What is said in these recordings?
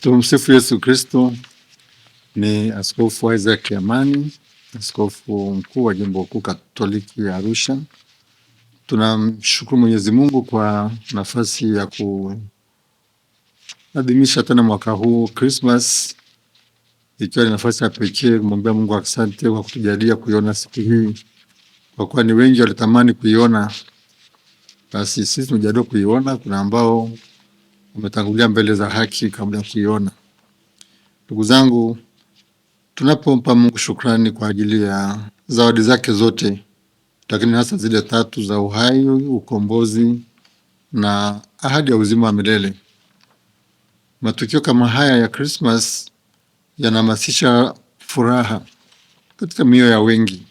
Tumsifu Yesu Kristo. Ni Askofu Isaac Amani, askofu mkuu wa Jimbo Kuu Katoliki ya Arusha. Tunamshukuru Mwenyezi Mungu kwa nafasi ya kuadhimisha tena mwaka huu Christmas, ikiwa ni nafasi ya pekee kumwambia Mungu asante kwa kutujalia kuiona siku hii, kwa kuwa ni wengi walitamani kuiona. Basi sisi tumejaliwa kuiona. Kuna ambao wametangulia mbele za haki kabla ya kuiona. Ndugu zangu, tunapompa Mungu shukrani kwa ajili ya zawadi zake zote, lakini hasa zile tatu za uhai, ukombozi na ahadi ya uzima wa milele. Matukio kama haya ya Christmas yanahamasisha furaha katika mioyo ya wengi.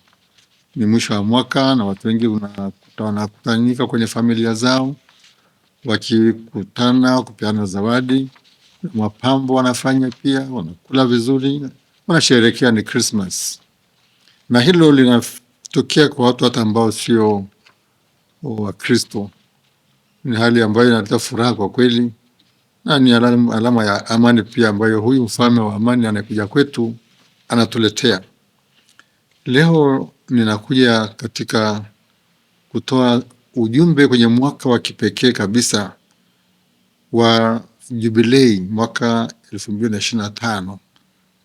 Ni mwisho wa mwaka na watu wengi wanakutanika kwenye familia zao, wakikutana kupeana zawadi, mapambo wanafanya pia, wanakula vizuri, wanasherehekea ni Christmas. Na hilo linatokea kwa watu hata ambao sio wa Kristo. Ni hali ambayo inaleta furaha kwa kweli, na ni alama ya amani pia ambayo huyu mfalme wa amani anakuja kwetu anatuletea. Leo ninakuja katika kutoa ujumbe kwenye mwaka wa kipekee kabisa wa jubilei mwaka 2025,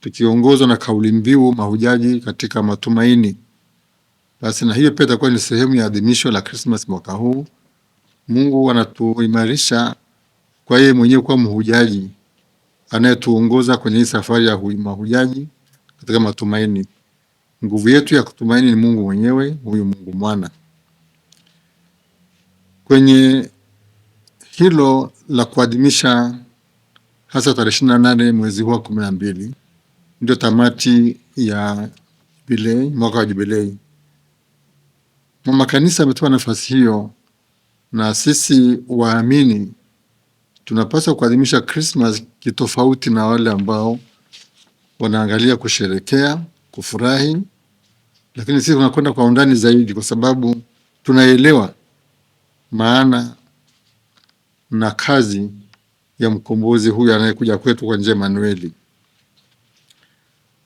tukiongozwa na kauli mbiu mahujaji katika matumaini. Basi na hiyo pia itakuwa ni sehemu ya adhimisho la Christmas mwaka huu. Mungu anatuimarisha kwa yeye mwenyewe kuwa mhujaji anayetuongoza kwenye hii safari ya mahujaji katika matumaini. Nguvu yetu ya kutumaini ni Mungu mwenyewe, huyu Mungu Mwana. Kwenye hilo la kuadhimisha hasa tarehe 28 mwezi huu wa 12 ndio tamati ya jubilei, mwaka wa jubilei. Mama Kanisa ametoa nafasi hiyo, na sisi waamini tunapaswa kuadhimisha Christmas kitofauti na wale ambao wanaangalia kusherekea, kufurahi, lakini sisi tunakwenda kwa undani zaidi, kwa sababu tunaelewa maana na kazi ya mkombozi huyu anayekuja kwetu kwa njia ya Emanueli.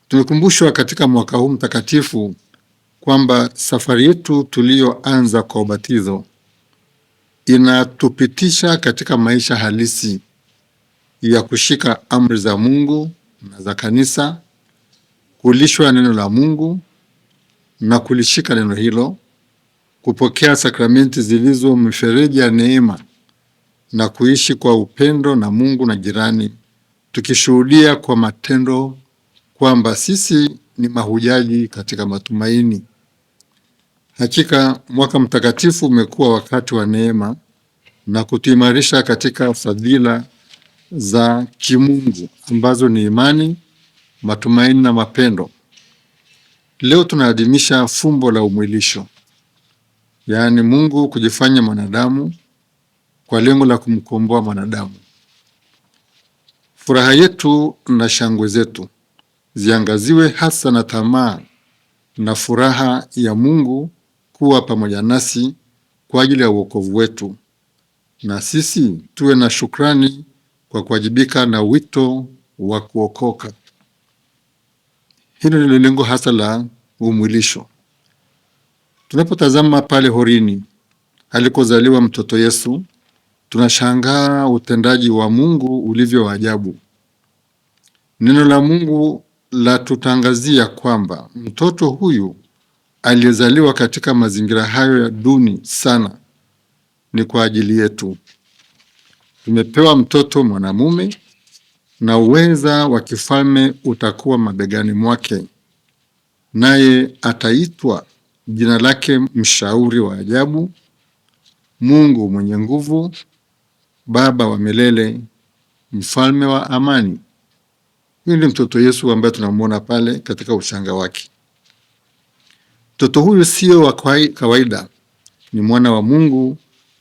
Tumekumbushwa katika mwaka huu mtakatifu kwamba safari yetu tuliyoanza kwa ubatizo inatupitisha katika maisha halisi ya kushika amri za Mungu na za kanisa, kulishwa neno la Mungu na kulishika neno hilo, kupokea sakramenti zilizo mifereji ya neema na kuishi kwa upendo na Mungu na jirani, tukishuhudia kwa matendo kwamba sisi ni mahujaji katika matumaini. Hakika mwaka mtakatifu umekuwa wakati wa neema na kutuimarisha katika fadhila za kimungu ambazo ni imani, matumaini na mapendo. Leo tunaadhimisha fumbo la umwilisho, yaani Mungu kujifanya mwanadamu kwa lengo la kumkomboa mwanadamu. Furaha yetu na shangwe zetu ziangaziwe hasa na tamaa na furaha ya Mungu kuwa pamoja nasi kwa ajili ya wokovu wetu, na sisi tuwe na shukrani kwa kuwajibika na wito wa kuokoka. Hilo ndilo lengo hasa la umwilisho. Tunapotazama pale horini alikozaliwa mtoto Yesu, tunashangaa utendaji wa Mungu ulivyo wa ajabu. Neno la Mungu la tutangazia kwamba mtoto huyu aliyezaliwa katika mazingira hayo ya duni sana ni kwa ajili yetu. Tumepewa mtoto mwanamume na uweza wa kifalme utakuwa mabegani mwake, naye ataitwa jina lake Mshauri wa Ajabu, Mungu mwenye nguvu, Baba wa milele, Mfalme wa amani. Huyu ndiye mtoto Yesu ambaye tunamwona pale katika ushanga wake. Mtoto huyu sio wa kawaida, ni mwana wa Mungu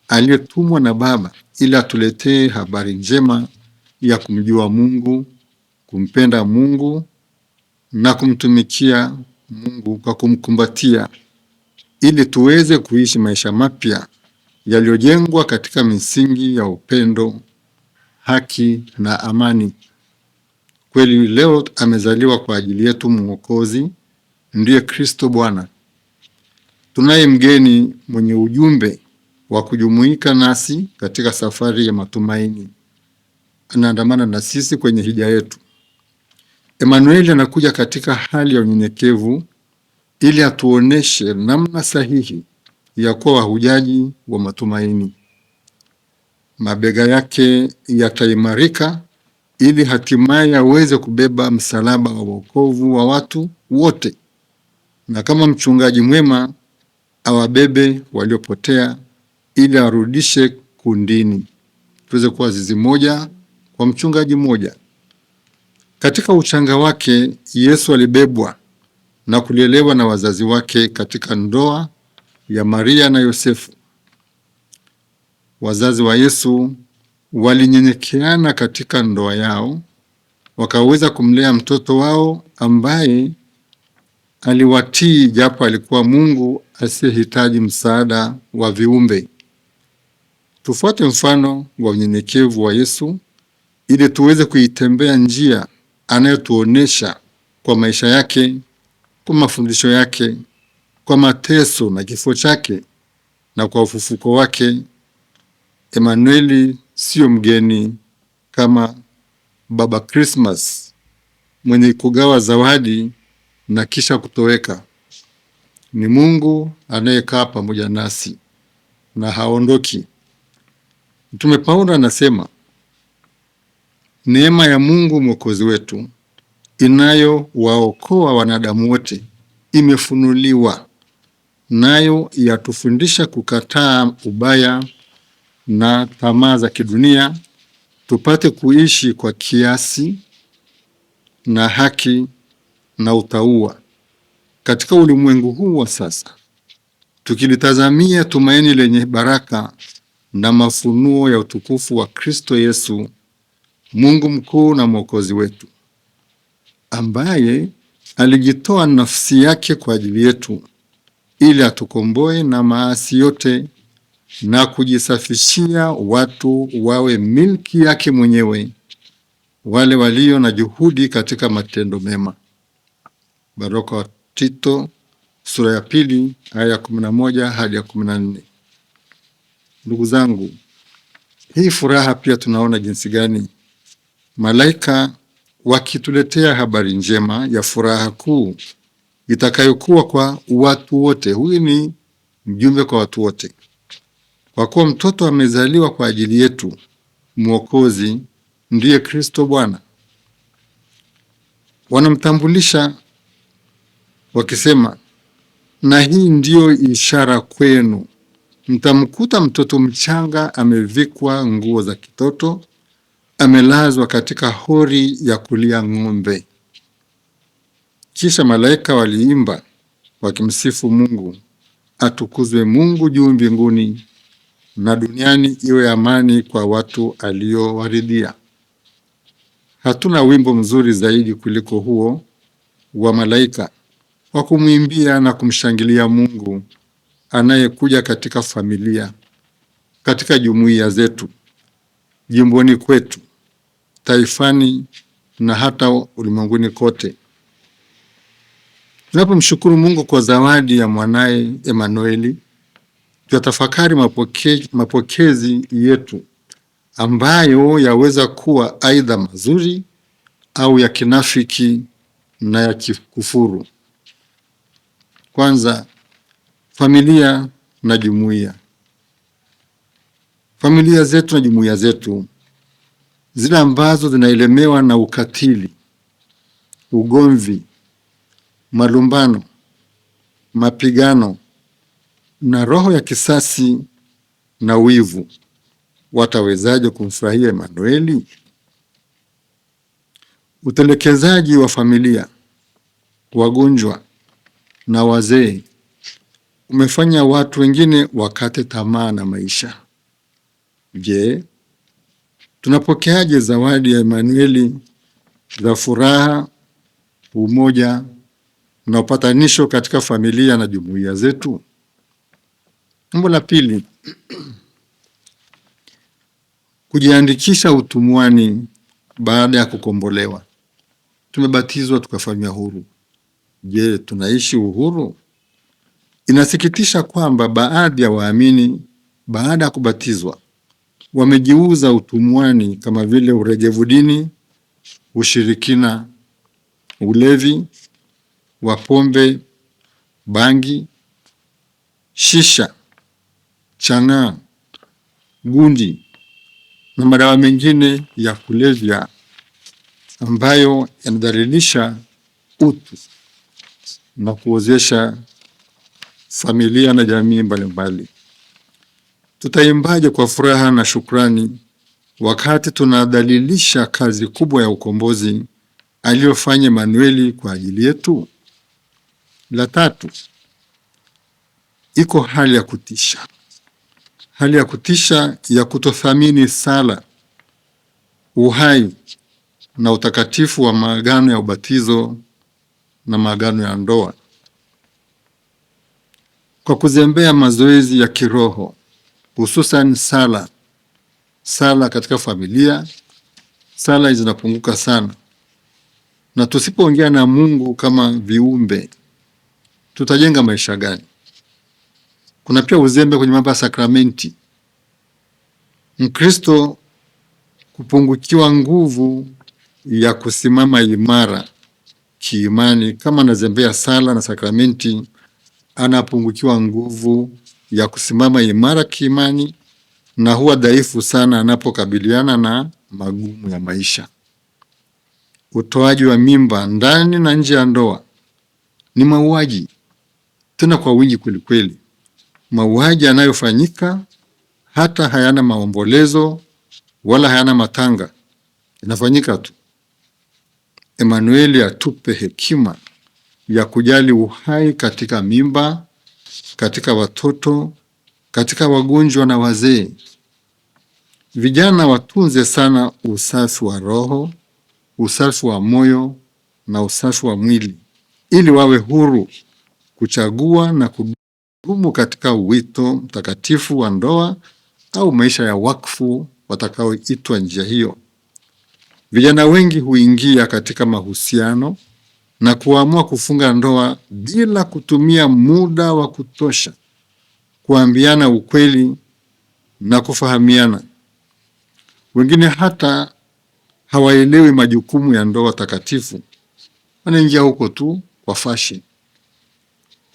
aliyetumwa na Baba ili atuletee habari njema ya kumjua Mungu, kumpenda Mungu na kumtumikia Mungu kwa kumkumbatia, ili tuweze kuishi maisha mapya yaliyojengwa katika misingi ya upendo, haki na amani. Kweli leo amezaliwa kwa ajili yetu Mwokozi, ndiye Kristo Bwana. Tunaye mgeni mwenye ujumbe wa kujumuika nasi katika safari ya matumaini. Anaandamana na sisi kwenye hija yetu. Emanueli anakuja katika hali ya unyenyekevu ili atuoneshe namna sahihi ya kuwa wahujaji wa matumaini. Mabega yake yataimarika ili hatimaye aweze kubeba msalaba wa wokovu wa watu wote, na kama mchungaji mwema awabebe waliopotea ili arudishe kundini, tuweze kuwa zizi moja kwa mchungaji mmoja. Katika uchanga wake Yesu alibebwa na kulelewa na wazazi wake katika ndoa ya Maria na Yosefu. Wazazi wa Yesu walinyenyekeana katika ndoa yao, wakaweza kumlea mtoto wao ambaye aliwatii japo alikuwa Mungu asiyehitaji msaada wa viumbe. Tufuate mfano wa unyenyekevu wa Yesu ili tuweze kuitembea njia anayotuonesha kwa maisha yake, kwa mafundisho yake, kwa mateso na kifo chake na kwa ufufuko wake. Emanueli sio mgeni kama Baba Christmas mwenye kugawa zawadi na kisha kutoweka. Ni Mungu anayekaa pamoja nasi na haondoki. Mtume Paulo anasema, neema ya Mungu Mwokozi wetu inayowaokoa wanadamu wote imefunuliwa, nayo yatufundisha kukataa ubaya na tamaa za kidunia, tupate kuishi kwa kiasi na haki na utauwa katika ulimwengu huu wa sasa, tukilitazamia tumaini lenye baraka na mafunuo ya utukufu wa Kristo Yesu, Mungu mkuu na Mwokozi wetu, ambaye alijitoa nafsi yake kwa ajili yetu ili atukomboe na maasi yote na kujisafishia watu wawe milki yake mwenyewe, wale walio na juhudi katika matendo mema. Baraka wa Tito sura ya 2 aya 11 hadi 14. Ndugu zangu, hii furaha pia tunaona jinsi gani malaika wakituletea habari njema ya furaha kuu itakayokuwa kwa watu wote. Huyu ni mjumbe kwa watu wote, kwa kuwa mtoto amezaliwa kwa ajili yetu, Mwokozi ndiye Kristo Bwana. Wanamtambulisha wakisema, na hii ndiyo ishara kwenu, mtamkuta mtoto mchanga amevikwa nguo za kitoto, amelazwa katika hori ya kulia ng'ombe. Kisha malaika waliimba wakimsifu Mungu, atukuzwe Mungu juu mbinguni, na duniani iwe amani kwa watu aliowaridhia. Hatuna wimbo mzuri zaidi kuliko huo wa malaika wa kumwimbia na kumshangilia Mungu anayekuja katika familia, katika jumuiya zetu, jimboni kwetu, taifani na hata ulimwenguni kote. Tunapomshukuru Mungu kwa zawadi ya mwanaye Emanueli, tutafakari mapokezi yetu ambayo yaweza kuwa aidha mazuri au ya kinafiki na ya kikufuru. Kwanza, familia na jumuiya. Familia zetu na jumuiya zetu, zile ambazo zinaelemewa na ukatili, ugomvi, malumbano, mapigano na roho ya kisasi na wivu, watawezaje kumfurahia Emanueli? Utelekezaji wa familia, wagonjwa na wazee umefanya watu wengine wakate tamaa na maisha. Je, tunapokeaje zawadi ya Emanueli za furaha, umoja na upatanisho katika familia na jumuiya zetu? Jambo la pili, kujiandikisha utumwani baada ya kukombolewa. tumebatizwa tukafanywa huru. Je, tunaishi uhuru? Inasikitisha kwamba baadhi ya waamini baada ya kubatizwa wamejiuza utumwani, kama vile urejevu dini, ushirikina, ulevi wa pombe, bangi, shisha, chang'aa, gundi na madawa mengine ya kulevya ambayo yanadhalilisha utu na kuozesha familia na jamii mbalimbali. Tutaimbaje kwa furaha na shukrani wakati tunadhalilisha kazi kubwa ya ukombozi aliyofanya Emanueli kwa ajili yetu? La tatu, iko hali ya kutisha. Hali ya kutisha ya kutothamini sala, uhai na utakatifu wa maagano ya ubatizo na maagano ya ndoa, kwa kuzembea mazoezi ya kiroho, hususan sala katika familia. Sala zinapunguka sana, na tusipoongea na Mungu kama viumbe, tutajenga maisha gani? Kuna pia uzembe kwenye mambo ya sakramenti. Mkristo kupungukiwa nguvu ya kusimama imara kiimani, kama anazembea sala na sakramenti, anapungukiwa nguvu ya kusimama imara kiimani na huwa dhaifu sana anapokabiliana na magumu ya maisha. Utoaji wa mimba ndani na nje ya ndoa ni mauaji, tena kwa wingi kweli kweli. Mauaji yanayofanyika hata hayana maombolezo wala hayana matanga, inafanyika tu. Emanueli atupe hekima ya kujali uhai katika mimba, katika watoto, katika wagonjwa na wazee. Vijana watunze sana usafi wa roho, usafi wa moyo na usafi wa mwili, ili wawe huru kuchagua na kudumu katika wito mtakatifu wa ndoa au maisha ya wakfu watakaoitwa njia hiyo. Vijana wengi huingia katika mahusiano na kuamua kufunga ndoa bila kutumia muda wa kutosha kuambiana ukweli na kufahamiana. Wengine hata hawaelewi majukumu ya ndoa takatifu, wanaingia huko tu kwa fashion.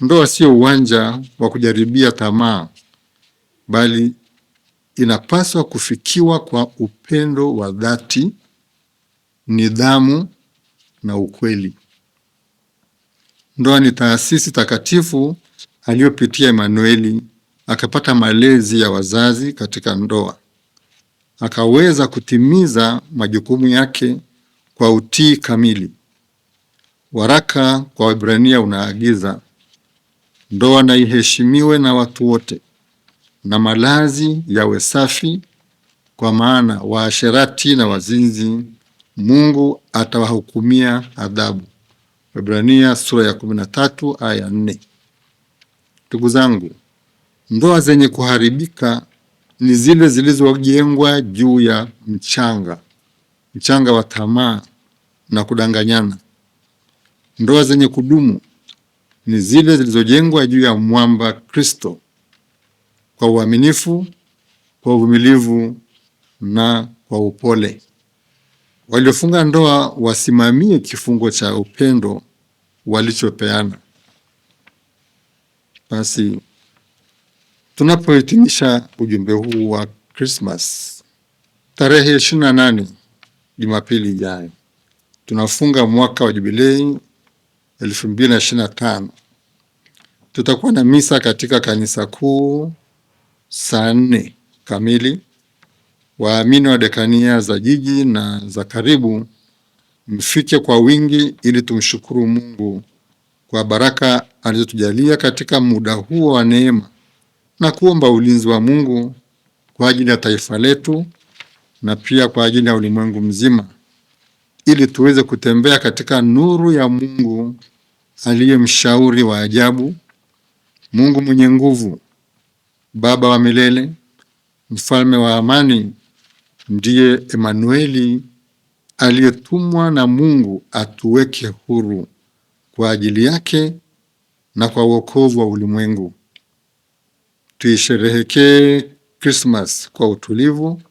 Ndoa sio uwanja wa kujaribia tamaa, bali inapaswa kufikiwa kwa upendo wa dhati, nidhamu na ukweli. Ndoa ni taasisi takatifu aliyopitia Emanueli, akapata malezi ya wazazi katika ndoa, akaweza kutimiza majukumu yake kwa utii kamili. Waraka kwa Waebrania unaagiza ndoa na iheshimiwe na watu wote, na malazi yawe safi, kwa maana waasherati na wazinzi Mungu atawahukumia adhabu. Waebrania sura ya 13 aya 4. Ndugu zangu, ndoa zenye kuharibika ni zile zilizojengwa juu ya mchanga wa tamaa na kudanganyana. Ndoa zenye kudumu ni zile zilizojengwa juu ya mwamba Kristo, kwa uaminifu, kwa uvumilivu na kwa upole. Waliofunga ndoa wasimamie kifungo cha upendo walichopeana. Basi tunapohitimisha ujumbe huu wa Christmas, tarehe 28 Jumapili ijayo, tunafunga mwaka wa jubilei 2025. Tutakuwa na misa katika kanisa kuu saa 4 kamili. Waamini wa dekania za jiji na za karibu mfike kwa wingi ili tumshukuru Mungu kwa baraka alizotujalia katika muda huo wa neema, na kuomba ulinzi wa Mungu kwa ajili ya taifa letu na pia kwa ajili ya ulimwengu mzima, ili tuweze kutembea katika nuru ya Mungu aliye mshauri wa ajabu, Mungu mwenye nguvu, Baba wa milele, mfalme wa amani, ndiye Emanueli aliyetumwa na Mungu atuweke huru kwa ajili yake na kwa wokovu wa ulimwengu. Tuisherehekee Christmas kwa utulivu,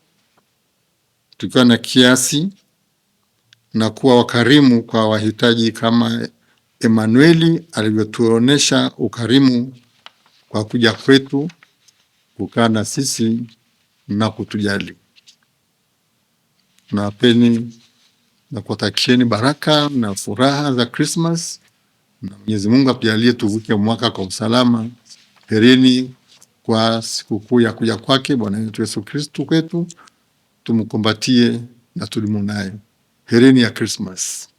tukiwa na kiasi na kuwa wakarimu kwa wahitaji kama Emanueli alivyotuonesha ukarimu kwa kuja kwetu, kukaa na sisi na kutujali. Nawapeni na kuwatakieni baraka na furaha za Christmas, na Mwenyezi Mungu atujalie tuvuke mwaka kwa usalama. Herini kwa sikukuu ya kuja kwake Bwana wetu Yesu Kristo kwetu, tumkumbatie na tudumu naye. Herini ya Christmas.